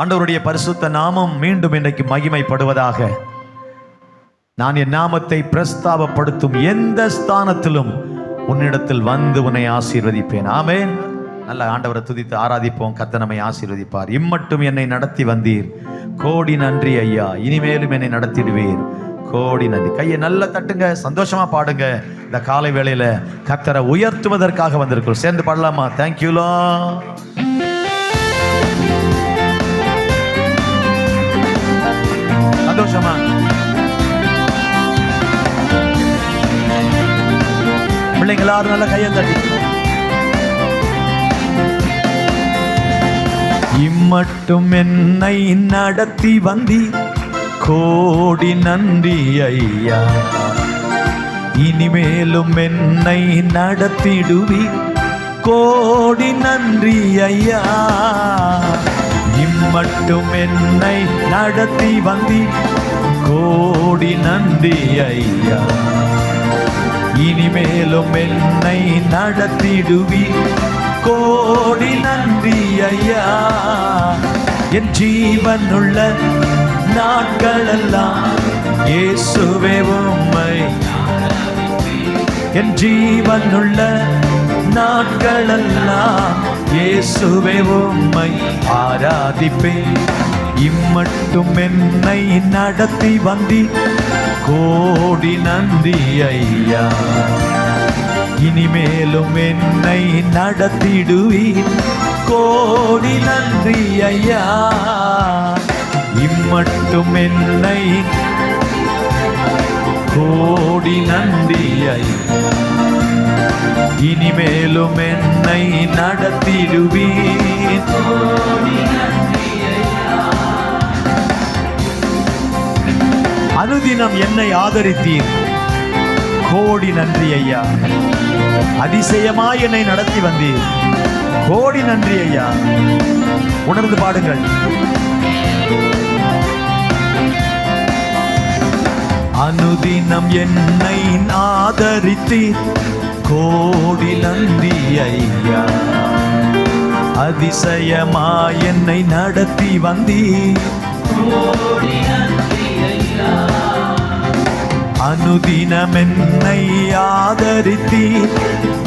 ஆண்டவருடைய பரிசுத்த நாமம் மீண்டும் இன்றைக்கு மகிமைப்படுவதாக. நான் என் நாமத்தை பிரஸ்தாபப்படுத்தும் எந்த ஸ்தானத்திலும் உன்னிடத்தில் வந்து உன்னை ஆசீர்வதிப்பேன். ஆமென். நல்ல ஆண்டவரை துதித்து ஆராதிப்போம். கர்த்தர் நம்மை ஆசீர்வதிப்பார். இம்மட்டும் என்னை நடத்தி வந்தீர், கோடி நன்றி ஐயா. இனிமேலும் என்னை நடத்திடுவீர், கோடி நன்றி. கையை நல்லா தட்டுங்க, சந்தோஷமா பாடுங்க. இந்த காலை வேளையில கர்த்தரை உயர்த்துவதற்காக வந்திருக்கிறோம். சேர்ந்து பாடலாமா? Thank you Lord. சந்தோஷமா பிள்ளைங்க எல்லாரும் நல்ல கையை தட்டி. இம்மட்டும் என்னை நடத்தி வந்தி, கோடி நன்றி ஐயா. இனிமேலும் என்னை நடத்திடுவி, கோடி நன்றி ஐயா. இம்மட்டும் என்னை நடத்தி வந்தி, கோடி நன்றி ஐயா. இனிமேலும் என்னை நடத்திடுவி, கோடி நன்றி ஐயா. என் ஜீவனுள்ள நாட்களெல்லாம் இயேசுவே உம்மை, என் ஜீவனுள்ள நாட்களெல்லாம் இயேசுவே உம்மை ஆராதிப்பேன். இம்மட்டும் என்னை நடத்தி வந்தி, கோடி நன்றி ஐயா. இனிமேலும் என்னை நடத்திடுவீர், கோடி நன்றி ஐயா. இம்மட்டும் என்னை, கோடி நன்றி ஐயா. இனிமேலும் என்னை நடத்திடுவீர், கோடி நன்றி ஐயா. அனுதினம் என்னை ஆதரித்தீர், கோடி நன்றி ஐயா. அதிசயமாய் என்னை நடத்தி வந்தீர், கோடி நன்றி ஐயா. உணர்ந்து பாடுங்கள். அனுதினம் என்னை ஆதரித்தீர், கோடி நன்றி ஐயா. அதிசயமாய் என்னை நடத்தி வந்தீர், கோடி நன்றி ஐயா. அனுதினம் என்னை ஆதரித்தீர்,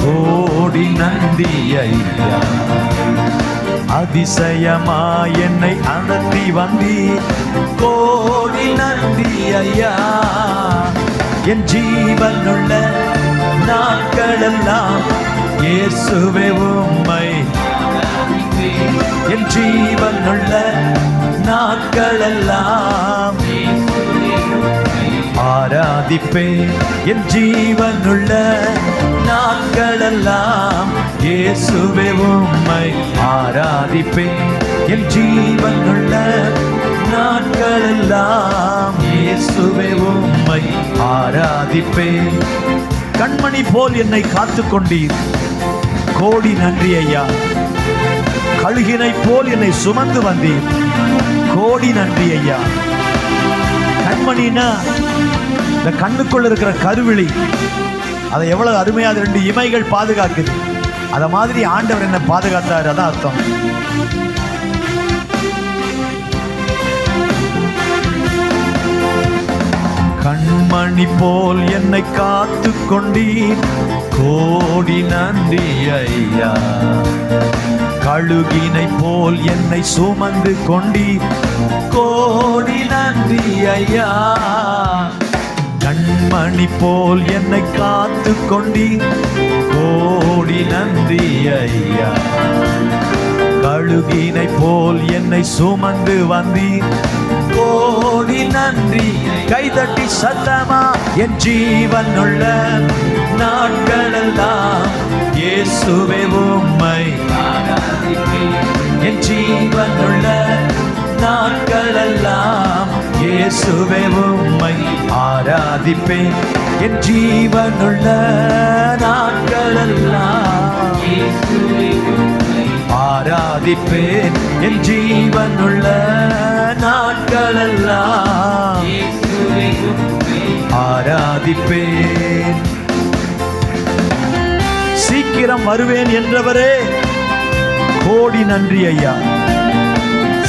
கோடி நன்றி ஐயா. அதிசயமாய் என்னை நடத்தி வந்தீர், கோடி நன்றி ஐயா. என் ஜீவனுள்ள நாட்களெல்லாம் இயேசுவே உம்மை, என் ஜீவனுள்ள நாட்களெல்லாம் ஆராதிப்பேன். என் ஜீவனுள்ள நாட்களெல்லாம் இயேசுவே உம்மை ஆராதிப்பேன். என் ஜீவனுள்ள நாட்களெல்லாம் இயேசுவே உம்மை ஆராதிப்பேன். கண்மணி போல் என்னை காத்துக் கொண்டீர், கோடி நன்றி ஐயா. கழுகினை போல் என்னை சுமந்து வந்தீர், கோடி நன்றி ஐயா. கண்மணினா இந்த கண்ணுக்குள்ள இருக்கிற கருவிழி, அதை எவ்வளவு அருமையா அது 2 இமைகள் பாதுகாக்குது. அத மாதிரி ஆண்டவர் என்ன பாதுகாத்தாரு, அதான் அர்த்தம். கண்மணி போல் என்னை காத்து கொண்டீர், கோடி நன்றி ஐயா. கழுகினை போல் என்னை சுமந்து கொண்டீர், கோடி நன்றி ஐயா. கண்மணி போல் என்னை காத்து கொண்டீர், கோடி நன்றி ஐயா. கழுகினை போல் என்னை சுமந்து வந்தீர், கோடி நன்றி. கைதட்டி சத்தமா, என் ஜீவனுள்ள நாட்களெல்லாம் இயேசுவே உம்மை, என் ஜீவனுள்ள நாட்களெல்லாம் இயேசுவே உம்மை ஆராதிப்பேன். என் ஜீவனுள்ள நாட்களெல்லாம் ஆராதிப்பேன். என் ஜீவனுள்ள நாட்களெல்லாம் ஆராதிப்பேன். சீக்கிரம் வருவேன் என்றவரே, கோடி நன்றி ஐயா.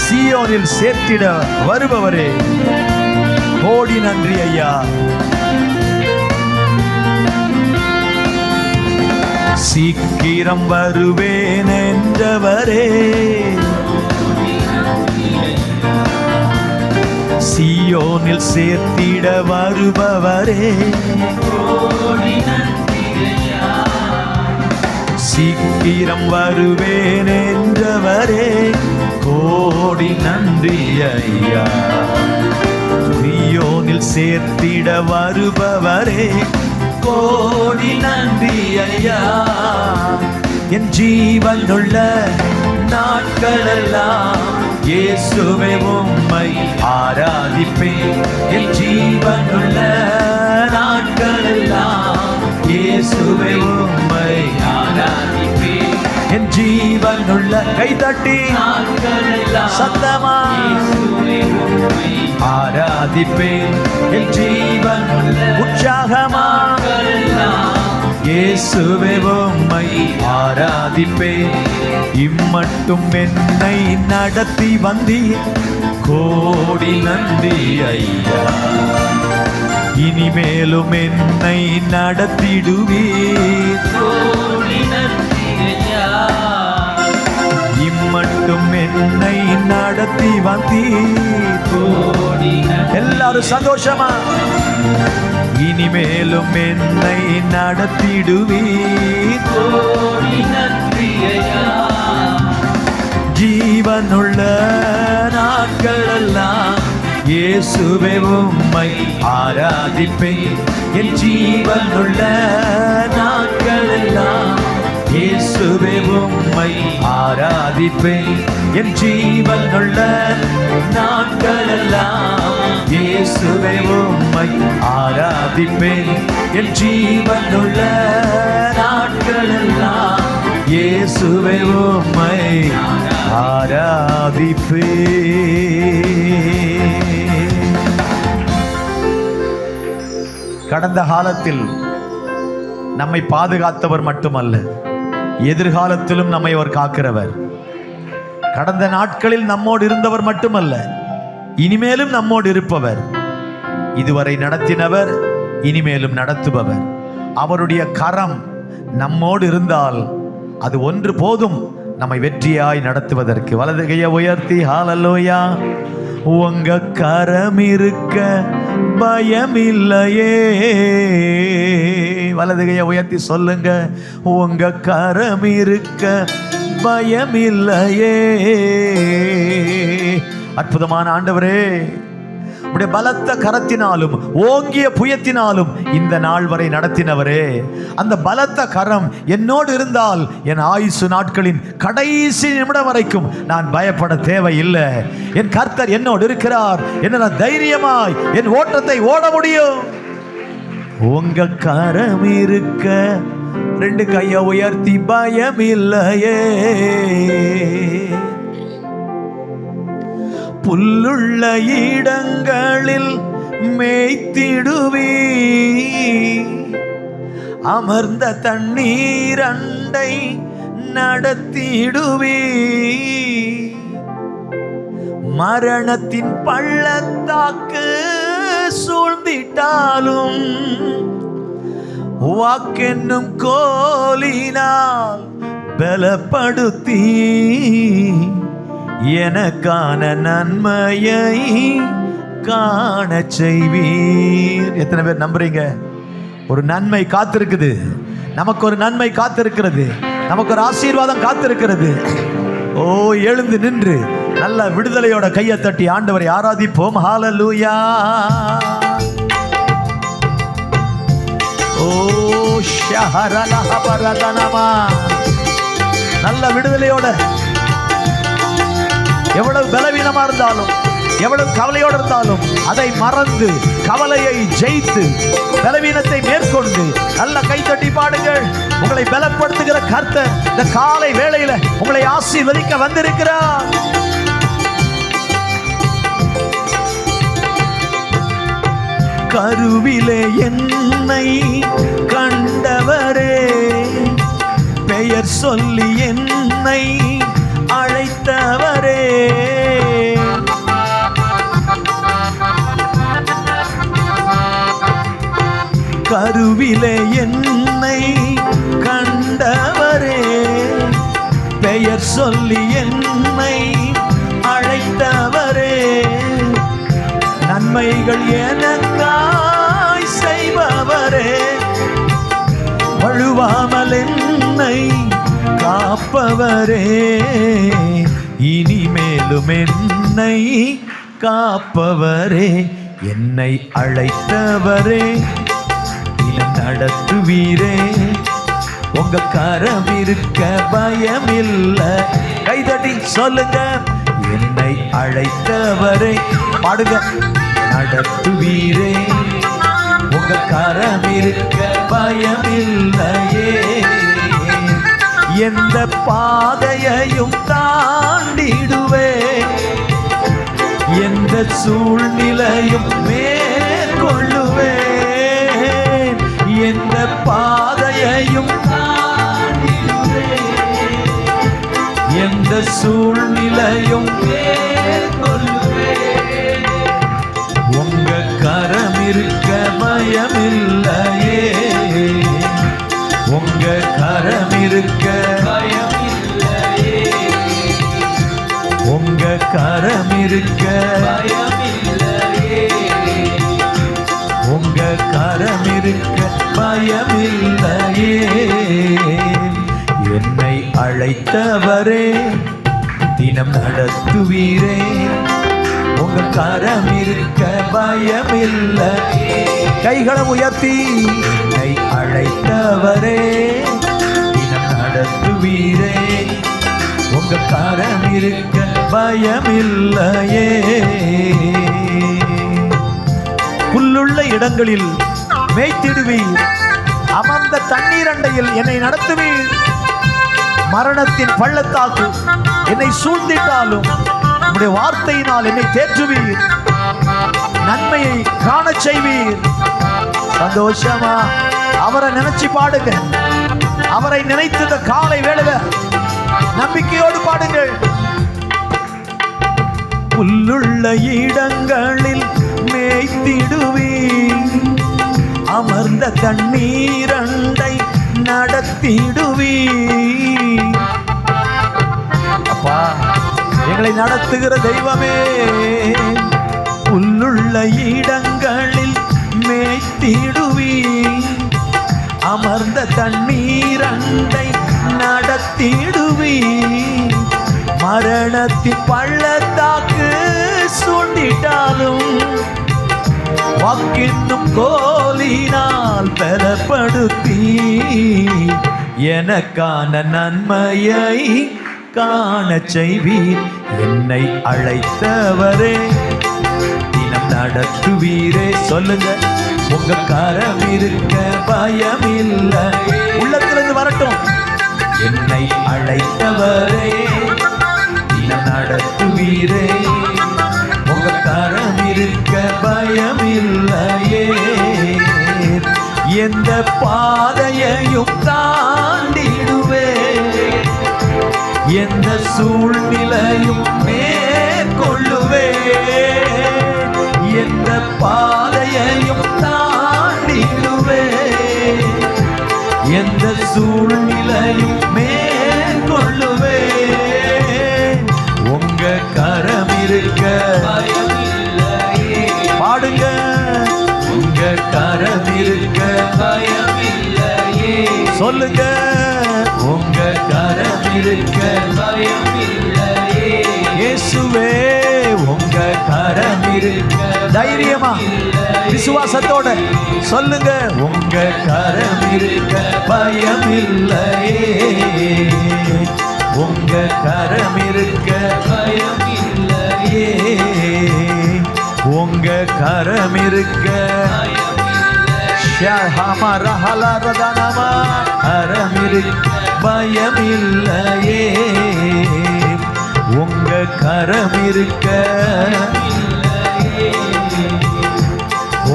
சீயோனில் சேர்த்திட வருபவரே, கோடி நன்றி ஐயா. சீக்கிரம் வருவேன் என்றவரே, சீயோனில் சேர்த்திட வருபவரே, சீக்கிரம் வருவேன் என்றவரே, கோடி நன்றி ஐயா. சீயோனில் சேர்த்திட வருபவரே, கோடி நன்றி ஐயா. என் ஜீவனுள்ள நாட்களெல்லாம் இயேசுவே உம்மை ஆராதிப்பேன். என் ஜீவனுள்ள நாட்களெல்லாம் இயேசுவே உம்மை ஆராதிப்பேன். என் ஜீவனுள்ள கைதட்டி சத்தமா ஆராதிப்பேன். என் ஜீவனுள்ள உற்சாகமா இயேசுவே உம்மை ஆராதிப்பேன். இம்மட்டும் என்னை நடத்தி வந்தீர், கோடி நன்றி ஐயா. இனிமேலும் என்னை நடத்திடுவீர், கோடி நன்றி ஐயா. இம்மட்டும் என்னை நடத்தி வந்தீர், கோடி நன்றி. எல்லாரும் சந்தோஷமா. இனிமேலும் என்னை நடத்திடுவீர், கோடி நன்றி ஐயா. ஜீவனுள்ள நாட்களெல்லாம் இயேசுவே உம்மை ஆராதிப்பேன். என் ஜீவனுள்ள நாட்களெல்லாம் இயேசுவே உம்மை ஆராதிப்பேன். என் ஜீவனுள்ள நாட்களெல்லாம் இயேசுவே உம்மை ஆராதிப்பேன். என் ஜீவனுள்ள நாட்களெல்லாம் இயேசுவே உம்மை ஆராதிப்பேன். கடந்த காலத்தில் நம்மை பாதுகாத்தவர் மட்டுமல்ல, எதிர்காலத்திலும் நம்மை அவர் காக்கிறவர். கடந்த நாட்களில் நம்மோடு இருந்தவர் மட்டுமல்ல, இனிமேலும் நம்மோடு இருப்பவர். இதுவரை நடத்தினவர், இனிமேலும் நடத்துபவர். அவருடைய கரம் நம்மோடு இருந்தால் அது ஒன்று போதும் நம்மை வெற்றியாய் நடத்துவதற்கு. வலது கையை உயர்த்தி ஹல்லேலூயா. உங்க கரம் இருக்க பயமில்லையே. வலது கையை உயர்த்தி சொல்லுங்க, உங்க கரம் இருக்க பயமில்லையே. அற்புதமான ஆண்டவரே, உடைய பலத்த கரத்தினாலும் ஓங்கிய புயத்தினாலும் இந்த நாள் வரை நடத்தினவரே, அந்த பலத்த கரம் என்னோடு இருந்தால் என் ஆயுசு நாட்களின் கடைசி நிமிடம் வரைக்கும் நான் பயப்பட தேவையில்லை. என் கர்த்தர் என்னோடு இருக்கிறார், என்ன தைரியமாய் என் ஓட்டத்தை ஓட முடியும். உங்க கரம் இருக்க, ரெண்டு கையை உயர்த்தி பயமில்லையே. புல்லுள்ள இடங்களில் மேய்த்திடுவீ, அமர்ந்த தண்ணீர் அண்டை நடத்திடுவீ. மரணத்தின் பள்ளத்தாக்கு சூழ்ந்திட்டாலும் வாக்கென்னும் கோலினால் பலப்படுத்தி எனக்கான நன்மையை காண செய்வீர். எத்தனை பேர் நம்புறீங்க? ஒரு நன்மை காத்திருக்குது, நமக்கு ஒரு நன்மை காத்திருக்கிறது, நமக்கு ஒரு ஆசீர்வாதம் காத்திருக்கிறது. ஓ, எழுந்து நின்று நல்ல விடுதலையோட கையை தட்டி ஆண்டவரை ஆராதிப்போம். ஹல்லேலூயா. ஓ ஷஹரலஹபரதனமா. நல்ல விடுதலையோட, எவ்வளவு பலவீனமா இருந்தாலும், எவ்வளவு கவலையோடு இருந்தாலும் அதை மறந்து கவலையை ஜெயித்து பலவீனத்தை மேற்கொண்டு நல்ல கைத்தட்டி பாடுங்கள். உங்களை பலப்படுத்துகிற கர்த்தர் இந்த காலை வேளையில உங்களை ஆசீர்வதிக்க வந்திருக்கிறார். கருவிலே என்னை கண்டவரே, பெயர் சொல்லி என்னை அழைத்தவரே, இருளிலே என்னை கண்டவரே, பெயர் சொல்லி என்னை அழைத்தவரே, நன்மைகள் எனக்காய் செய்பவரே, வழுவாமல் என்னை காப்பவரே, இனிமேலும் என்னை காப்பவரே, என்னை அழைத்தவரே, தினம் நடத்துவீரே, உங்க கரம் இருக்க பயமில்லை. கைதட்டி சொல்லுங்க, என்னை அழைத்தவரே, பாடுங்க, நடத்துவீரே, உங்க கரம் இருக்க பயமில்லையே, எந்த பாதையையும் தாண்டிடுவே, எந்த சூழ்நிலையும் மேற்கொள்ளுவே, எந்த பாதையையும் தாண்டிடுவே, எந்த சூழ்நிலையும் மேற்கொள்ளுவே, உங்க கரம் இருக்க பயமில்லையே, உங்க கரம் இருக்க பயமில்லையே, உங்க கரம் இருக்க பயமில்லையே, உங்க கரம் இருக்க பயமில்லையே, என்னை அழைத்தவரே, தினம் நடத்துவீரே, உங்க கரம் இருக்க பயமில்லை. கைகளை உயர்த்தி, என்னை அழைத்தவரே, தினம் நடத்துவீரே, உங்க கரம் இருக்க பயமில்லையே, புல்லுள்ள இடங்களில் மேய்த்திடுவீர், அமர்ந்த தண்ணீர் அண்டையில் என்னை நடத்துவீர், மரணத்தின் பள்ளத்தாக்கு என்னை சூழ்ந்திட்டாலும் உம்முடைய வார்த்தையினால் என்னை தேற்றுவீர், நன்மையை காணச் செய்வீர். சந்தோஷமா அவரை நினைச்சு பாடுங்க, அவரை நினைத்த காலை வேளையில நம்பிக்கையோடு பாடுங்கள். புல்லுள்ள இடங்களில் மேய்த்திடுவீர், அமர்ந்த தண்ணீரண்டை நடத்திடுவீர். அப்பா, எங்களை நடத்துகிற தெய்வமே, புல்லுள்ள இடங்களில் மேய்த்திடுவீர், அமர்ந்த தண்ணீரண்டை நடத்திடுவீர், மரணத்தின் பள்ளத்தாக்கு சூண்டிட்டாலும் வாக்கின்னும் கோலினால் பலப்படுத்தி எனக்கான நன்மையை காணச் செய்வீர், என்னை அழைத்தவரே, தினம் நடத்துவீரே. சொல்லுங்க, உங்க கரம் இருக்க பயமில்லை. உள்ளத்திலிருந்து வரட்டும், என்னை அழைத்தவரே, தினம் நடத்துவீரே, உங்க கரம் இருக்க பயமில்லையே, எந்த பாதையையும் தாண்டிடுவே, எந்த சூழ்நிலையும் மேற்கொள்ளுவே, எந்த பாதையையும் தாண்டிடுவே, எந்த சூழ்நிலையும் மேற்கொள்ளுவே, உங்க கரம் இருக்க பயமில்லையே. பாடுங்க, உங்க கரம் இருக்க பயமில்லையே. சொல்லுங்க, உங்க கரம் இருக்க பயமில்லையே. இயேசுவே, உங்க கரம் இருக்க தைரியமா விசுவாசத்தோட சொல்லுங்க, உங்க கரம் இருக்க பயமில்லையே, உங்க கரம் இருக்க பயமில்லையே, உங்க கரம் இருக்க கரம் இருக்க பயமில்லையே, உங்க கரம் இருக்க,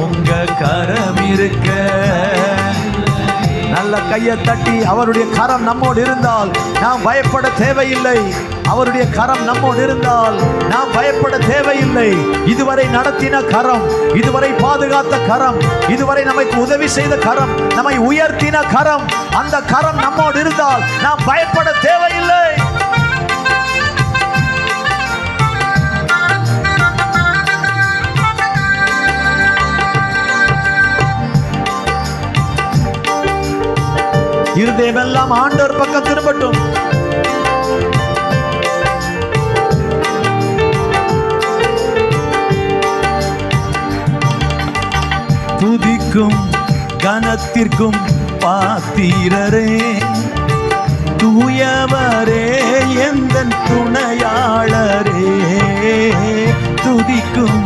உங்க கரம் இருக்க. நல்ல கையை தட்டி, அவருடைய கரம் நம்மோடு இருந்தால் நாம் பயப்பட தேவையில்லை. அவருடைய கரம் நம்மோடு இருந்தால் நாம் பயப்பட தேவையில்லை. இதுவரை நடத்தின கரம், இதுவரை பாதுகாத்த கரம், இதுவரை நமக்கு உதவி செய்த கரம், நம்மை உயர்த்தின கரம், அந்த கரம் நம்மோடு இருந்தால் நாம் பயப்பட தேவையில்லை. இருதயமெல்லாம் ஆண்டவர் பக்கம் திரும்பட்டும். துதிக்கும் கனத்திற்கும் பாத்திரரே, தூயவரே எந்தன் துணையாளரே, துதிக்கும்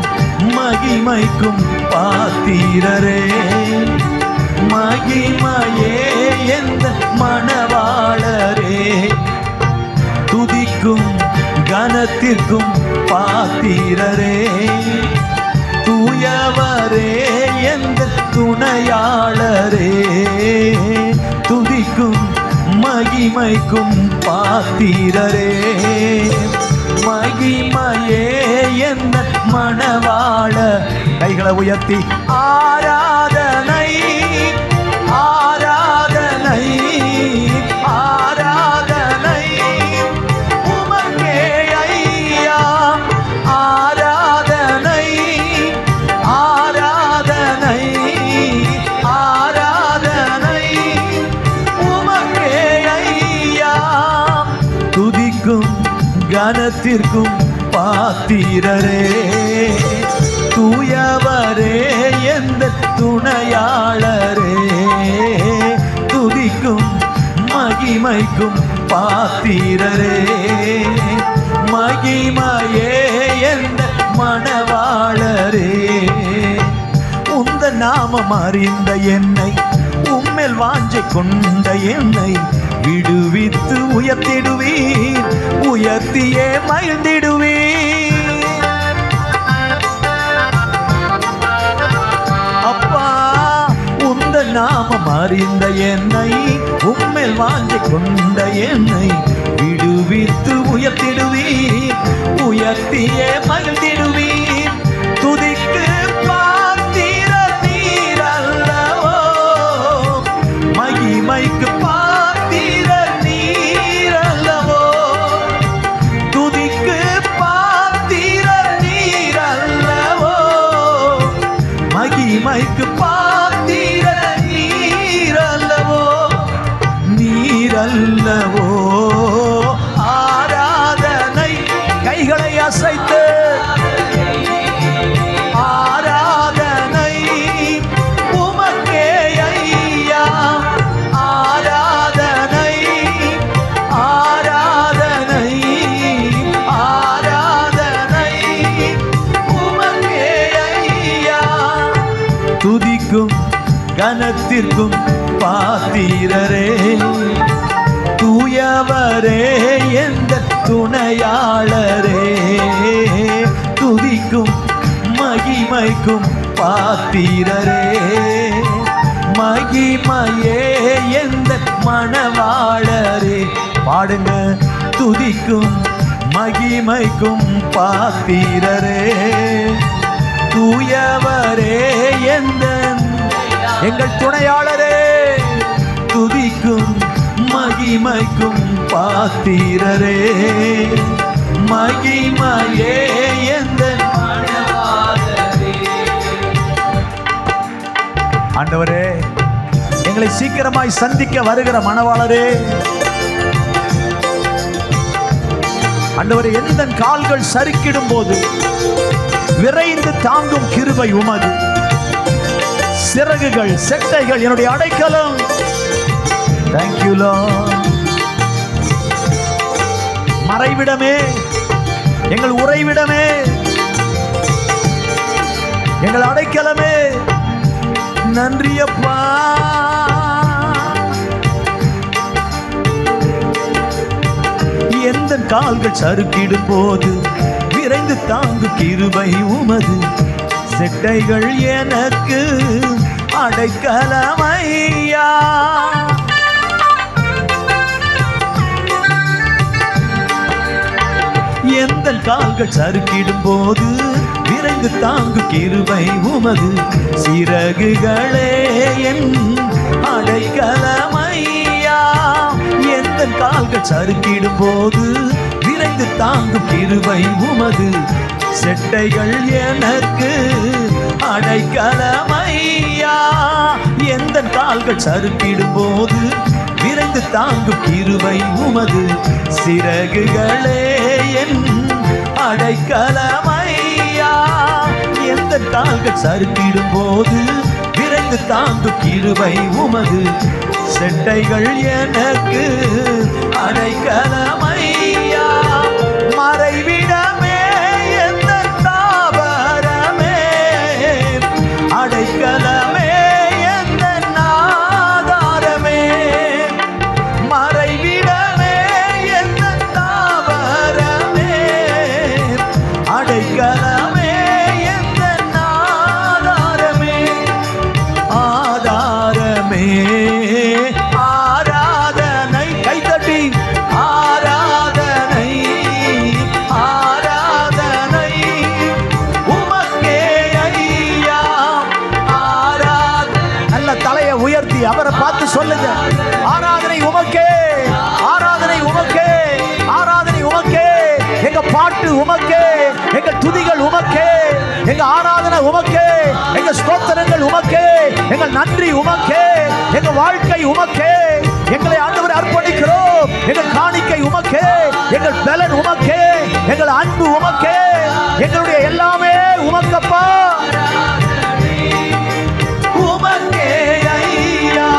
மகிமைக்கும் பாத்திரரே, மகிமையே எந்த மணவாளரே, துதிக்கும் கனத்திற்கும் பாத்திரரே, தூயவரே எந்த துணையாளரே, துதிக்கும் மகிமைக்கும் பாத்திரரே, மகிமையே எந்த மணவாள. கைகளை உயர்த்தி ஆராதனை ஆராதனை ஆராதனை உமக்கே ஐயா, ஆராதனை ஆராதனை ஆராதனை உமக்கே ஐயா, துதிக்கும் கனத்திற்கும் பாத்திரரே, தூயவரே எந்த துணையாளரே, துதிக்கும் மகிமைக்கும் பாத்திரரே, மகிமையே எந்த மணவாளரே, உந்த நாமம் அறிந்த என்னை, உம்மேல் வாஞ்சை கொண்ட என்னை விடுவித்து உயர்த்திடுவீர், உயர்த்தியே மகிழ்ந்திடுவீர். அப்பா, உந்த நாமம் அறிந்த என்னை, உம்மேல் வாஞ்சை கொண்ட என்னை விடுவித்து உயர்த்திடுவீர், உயர்த்தியே மகிழ்ந்திடுவீர். துதிக்கு பாத்திர நீர் அல்லவோ, மகிமைக்கு பாத்திர நீர் அல்லவோ, துதிக்கு பாத்திர நீர் அல்லவோ, மகிமைக்கு பாத்திர நீர் அல்லவோ, நீர் அல்லவோ. ஆராதனை, கைகளை அசைத்து ஆராதனை உமக்கே ஐயா, ஆராதனை ஆராதனை ஆராதனை உமக்கே ஐயா, துதிக்கும் கனத்திற்கும் பாத்திரரே, தூயவரே எந்த துணையாளரே, துதிக்கும் மகிமைக்கும் பாத்திரரே, மகிமையே எந்த மணவாளரே. பாடுங்க, துதிக்கும் மகிமைக்கும் பாத்திரரே, தூயவரே எந்த எங்கள் துணையாளரே, துதிக்கும் மகிமைக்கும் பாத்திரரே, மகிமையே எந்த மணவாளரே. ஆண்டவரே, எங்களை சீக்கிரமாய் சந்திக்க வருகிற மணவாளரே, ஆண்டவரே, எந்த கால்கள் சறுக்கிடும் போது விரைந்து தாங்கும் கிருபை உமது, சிறகுகள் செட்டைகள் என்னுடைய அடைக்கலம். Thank you Lord. மறைவிடமே, எங்கள் உறைவிடமே, எங்கள் அடைக்கலமே, நன்றி அப்பா. எந்த கால்கள் சறுக்கிடும் போது விரைந்து தாங்கு கிருபை உமது, செட்டைகள் எனக்கு அடைக்கலமையா. எந்த கால்கள் சறுக்கிடும் போது விரைந்து தாங்கு கிருபை உமது சிறகுகளே என் அடைக்கலமையா. எந்த கால்கள் சறுக்கிடும் போது விரைந்து தாங்கும் கிருபை உமது செட்டைகள் எனக்கு அடைக்கலமையா. எந்த கால்கள் சறுக்கிடும் போது விரைந்து தாங்கும் கிருபை உமது சிறகுகளே என் அடைக்கலமையா. எந்த கால்கள் சறுக்கிடும் போது விரைந்து தாங்கும் கிருபை உமது செட்டைகள் எனக்கு அடைக்கலமையா. மறைவிடமே எந்த தாவரமே அடைக்கலமே எந்த ஆதாரமே. மறைவிடமே எந்த தாவரமே அடைக்கலமே எந்த ஆதாரமே. ஆதாரமே ஆராதனை கைதட்டி ஆராதனை ஆராதனை உமக்கே ஐயா. ஆராதனை நல்ல தலையை உயர்த்தி அவரை பார்த்து சொல்லுங்க. ஆராதனை உமக்கே, ஆராதனை உமக்கே, ஆராதனை உமக்கே. எங்க பாட்டு உமக்கே, எங்க துதிகள் உமக்கே, எங்க ஆராதனை உமக்கே, எங்க ஸ்தோத்திரங்கள் உமக்கே, எங்கள் நன்றி உமக்கே, எங்க வாழ்க்கை உமக்கே. எங்களை ஆண்டவரை அர்ப்பணிக்கிறோம். எங்கள் காணிக்கை உமக்கே, எங்கள் பலன் உமக்கே, எங்கள் அன்பு உமக்கே, எங்களுடைய எல்லாமே உமக்கப்பா. உமக்கே ஐயா.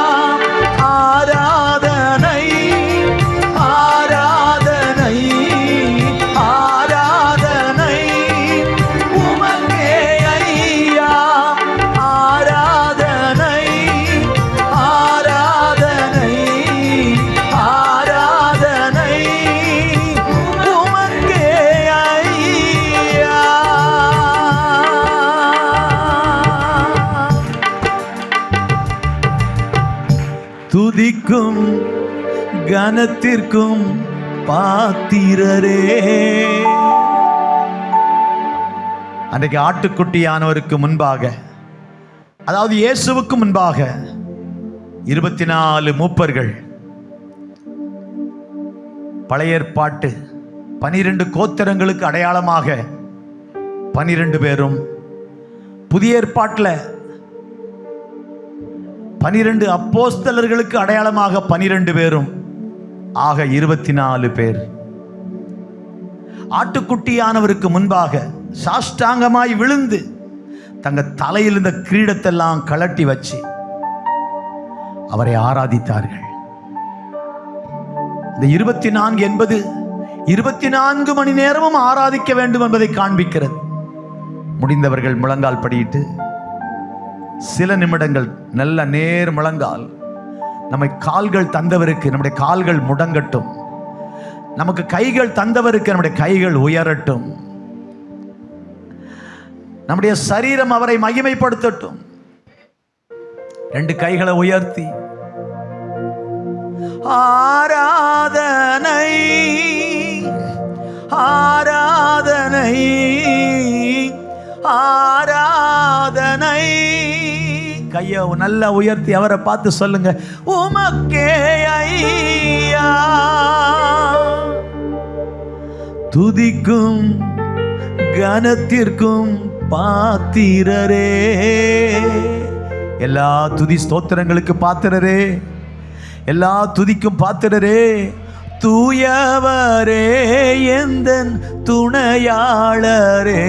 ஆராதனை ஆராதனை ஆராதனை உமக்கே ஐயா. ஆராதனை ஆராதனை ஆராதனை உமக்கே ஐயா. துதிக்கும் கனத்திற்கும் பாத்திரரே. அன்றைக்கு ஆட்டுக்குட்டியானவருக்கு முன்பாக, அதாவது இயேசுவுக்கு முன்பாக 24 மூப்பர்கள், பழைய ஏற்பாட்டு 12 கோத்திரங்களுக்கு அடையாளமாக 12 பேரும், புதிய ஏற்பாட்டில் 12 அப்போஸ்தலர்களுக்கு அடையாளமாக 12 பேரும், ஆக 24 பேர் ஆட்டுக்குட்டியானவருக்கு முன்பாக சாஷ்டாங்கமாய் விழுந்து தங்க தலையில் இருந்த கிரீடத்தெல்லாம் கழட்டி வச்சு அவரை ஆராதித்தார்கள். இந்த 24 என்பது 24 மணி நேரமும் ஆராதிக்க வேண்டும் என்பதை காண்பிக்கிறது. முடிந்தவர்கள் முழங்கால் படியிட்டு சில நிமிடங்கள் நல்ல நேர் முழங்கால். நம்மை கால்கள் தந்தவருக்கு நம்முடைய கால்கள் முடங்கட்டும். நமக்கு கைகள் தந்தவருக்கு நம்முடைய கைகள் உயரட்டும். நம்முடைய சரீரம் அவரை மகிமைப்படுத்தட்டும். 2 கைகளை உயர்த்தி ஆராதனை ஆராதனை ஆராதனை. கையை நல்லா உயர்த்தி அவரை பார்த்து சொல்லுங்க. உமக்கே ஐயா. துதிக்கும் கனத்திற்கும் பாத்திரரே. எல்லா துதி ஸ்தோத்திரங்களுக்கு பாத்திரரே, எல்லா துதிக்கும் பாத்திரரே. தூயவரே எந்தன் துணையாளரே.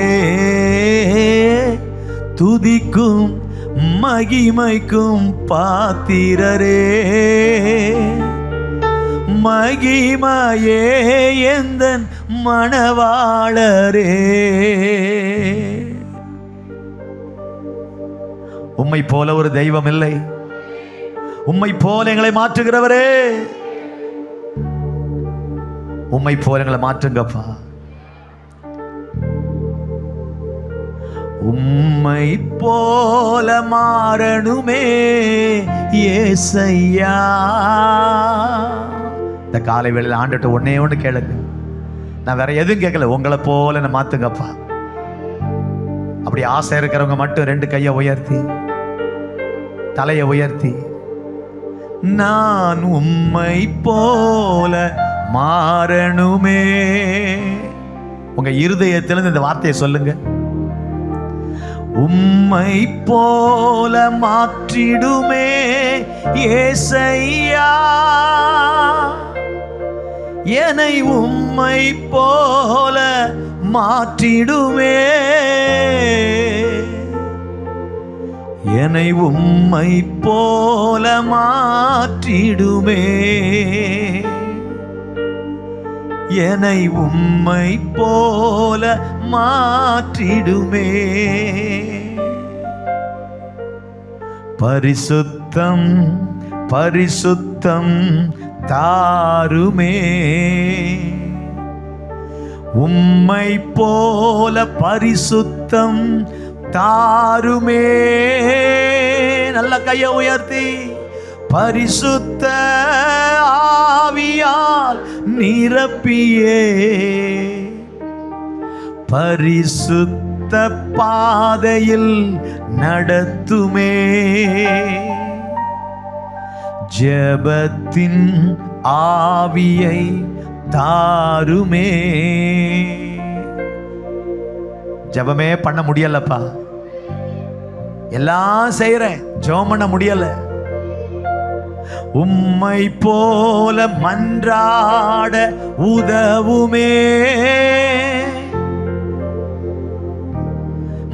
துதிக்கும் மகிமைக்கும் பாத்திரரே. மகிமையே எந்தன் மணவாளரே. உம்மை போல ஒரு தெய்வம் இல்லை. உம்மை போல எங்களை மாற்றுகிறவரே, உம்மை போல எங்களை மாற்றுங்கப்பா. உம்மை போல மாறணுமே ஏசையா. இந்த காலை வேளையில் ஆண்டவர்ட்ட ஒண்ணே ஒன்று கேளுங்க. நான் வேற எதுவும் கேட்கல, உங்களை போல என்ன மாத்துங்கப்பா. அப்படி ஆசை இருக்கிறவங்க மட்டும் 2 கையை உயர்த்தி, தலையை உயர்த்தி, நான் உம்மை போல மாறணுமே. உங்க இருதயத்திலிருந்து இந்த வார்த்தையை சொல்லுங்க. உம்மை போல மாற்றிடுமே ஏசையா, என்னை உம்மை போல மாற்றிடுமே, என்னை உம்மை போல மாற்றிடுமே, என்னை உம்மை போல மாற்றிடுமே. பரிசுத்தம் பரிசுத்தம் தாருமே, உம்மை போல பரிசுத்தம் தாருமே. நல்ல கையை உயர்த்தி, பரிசுத்த ஆவியால் நிரப்பியே, பரிசுத்த பாதையில் நடத்துமே, ஜெபத்தின் ஆவியை தாருமே. ஜெபமே பண்ண முடியலப்பா, எல்லாம் செய்யறேன், ஜெபம் பண்ண முடியல. உம்மை போல மன்றாட உதவுமே,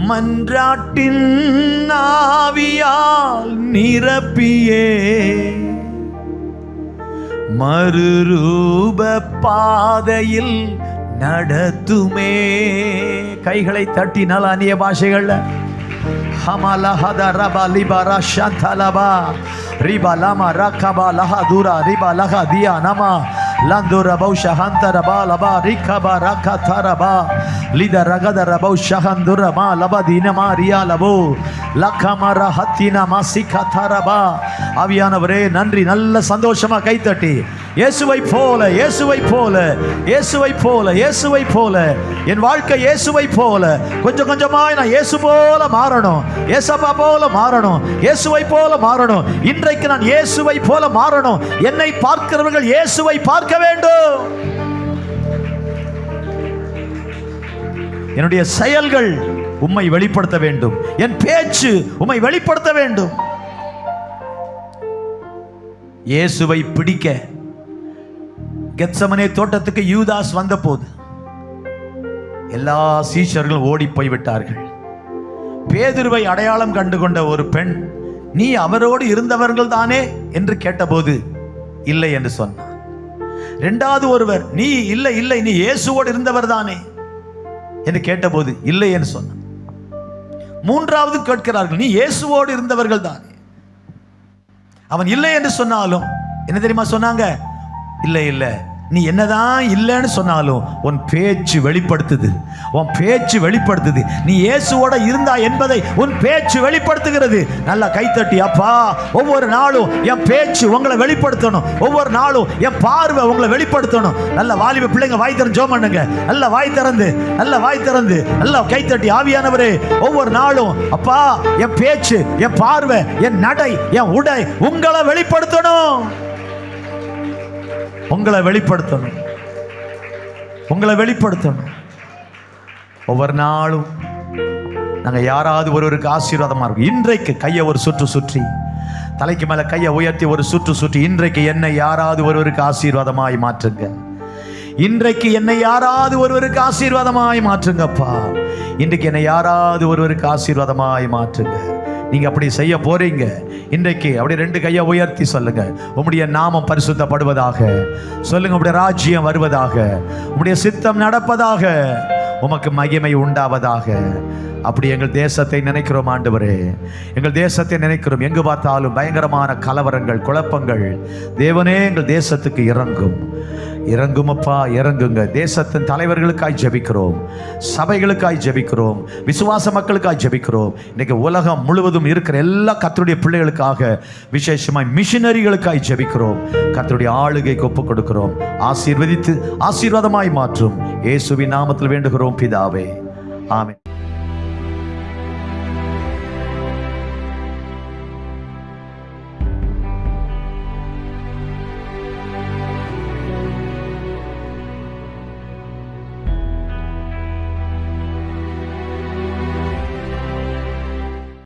மன்றாட்டின் ஆவியால் நிரப்பியே, மறுரூப பாதையில் நடத்துமே. கைகளை தட்டினால் அந்நிய பாஷைகள்ல ஹமலஹத ரபா லிபரா ஷந்தலபா ரிபா லமா ரகபா லஹதுரா ரிபா லஹதியா நமா லந்துர பௌஷ ஹந்தரபா லபா ரிகபா ரகதரபா லித ரகத ரபௌ ஷஹந்துர மா லபதினமா ரியா லபோ லகமர ஹத்தினா மசிகதரபா. ஆவியானவரே நன்றி. நல்ல சந்தோஷமா கைத்தட்டி இயேசுவை போல, இயேசுவை போல, இயேசுவை போல, இயேசுவை போல, என் வாழ்க்கை இயேசுவை போல, கொஞ்சம் கொஞ்சமாய் நான் இயேசு போல மாறணும், இயேசப்பா போல மாறணும், இயேசுவை போல மாறணும். இன்றைக்கு நான் இயேசுவை போல மாறணும். என்னை பார்க்கிறவர்கள் இயேசுவை பார்க்க வேண்டும். என்னுடைய செயல்கள் உம்மை வெளிப்படுத்த வேண்டும், என் பேச்சு உம்மை வெளிப்படுத்த வேண்டும். இயேசுவை பிடிக்க கெத்சமனே தோட்டத்துக்கு யூதாஸ் வந்த போது எல்லா சீஷர்களும் ஓடி போய்விட்டார்கள். பேதுருவை அடையாளம் கண்டு கொண்ட ஒரு பெண், நீ அவரோடு இருந்தவர்கள் தானே என்று கேட்டபோது இல்லை என்று சொன்னார். இரண்டாவது ஒருவர், நீ இல்லை இல்லை நீ இயேசுவோடு இருந்தவர் தானே என்று கேட்டபோது இல்லை என்று சொன்னார். மூன்றாவது கேட்கிறார்கள், நீ இயேசுவோடு இருந்தவர்கள் தானே. அவன் இல்லை என்று சொன்னாலும் என்ன தெரியுமா சொன்னாங்க? இல்லை இல்லை, நீ என்னதான் இல்லைன்னு சொன்னாலும் உன் பேச்சு வெளிப்படுத்துது, உன் பேச்சு வெளிப்படுத்துது. நீ இயேசுவோட இருந்தா என்பதை உன் பேச்சு வெளிப்படுத்துகிறது. நல்லா கைத்தட்டி, அப்பா ஒவ்வொரு நாளும் என் பேச்சு உங்களை வெளிப்படுத்தணும், ஒவ்வொரு நாளும் என் பார்வை உங்களை வெளிப்படுத்தணும். நல்ல வாலிப பிள்ளைங்க வாய் திறந்து ஜெபம் பண்ணுங்க. நல்ல வாய் திறந்து, நல்ல வாய் திறந்து, நல்ல கைத்தட்டி, ஆவியானவரே ஒவ்வொரு நாளும் அப்பா என் பேச்சு, என் பார்வை, என் நடை, என் உடை உங்களை வெளிப்படுத்தணும், உங்களை வெளிப்படுத்தணும், உங்களை வெளிப்படுத்தணும். ஒவ்வொரு நாளும் நாங்க யாராவது ஒருவருக்கு ஆசீர்வாதமா இருக்கும். இன்றைக்கு கையை ஒரு சுற்று சுற்றி, தலைக்கு மேல கையை உயர்த்தி ஒரு சுற்று சுற்றி, இன்றைக்கு என்னை யாராவது ஒருவருக்கு ஆசீர்வாதமாய் மாற்றுங்க. இன்றைக்கு என்னை யாராவது ஒருவருக்கு ஆசீர்வாதமாய் மாற்றுங்கப்பா. இன்றைக்கு என்னை யாராவது ஒருவருக்கு ஆசீர்வாதமாய் மாற்றுங்க. நீங்க அப்படி செய்ய போறீங்க. இன்றைக்கு அப்படி 2 கையை உயர்த்தி சொல்லுங்க, உம்முடைய நாமம் பரிசுத்தப்படுவதாக. சொல்லுங்க, உம்முடைய ராஜ்யம் வருவதாக, உம்முடைய சித்தம் நடப்பதாக, உமக்கு மகிமை உண்டாவதாக. அப்படி எங்கள் தேசத்தை நினைக்கிறோம் ஆண்டவரே, எங்கள் தேசத்தை நினைக்கிறோம். எங்கு பார்த்தாலும் பயங்கரமான கலவரங்கள், குழப்பங்கள். தேவனே எங்கள் தேசத்துக்கு இறங்கும். இறங்குமப்பா, இறங்குங்க. தேசத்தின் தலைவர்களுக்காய் ஜெபிக்கிறோம், சபைகளுக்காய் ஜெபிக்கிறோம், விசுவாச மக்களுக்காய் ஜெபிக்கிறோம். இன்னைக்கு உலகம் முழுவதும் இருக்கிற எல்லா கர்த்தருடைய பிள்ளைகளுக்காக, விசேஷமாய் மிஷனரிகளுக்காய் ஜெபிக்கிறோம். கர்த்தருடைய ஆளுகைக்கு ஒப்புக் கொடுக்கிறோம். ஆசீர்வதித்து ஆசீர்வாதமாய் மாற்றும் இயேசுவின் நாமத்தில் வேண்டுகிறோம் பிதாவே, ஆமென்.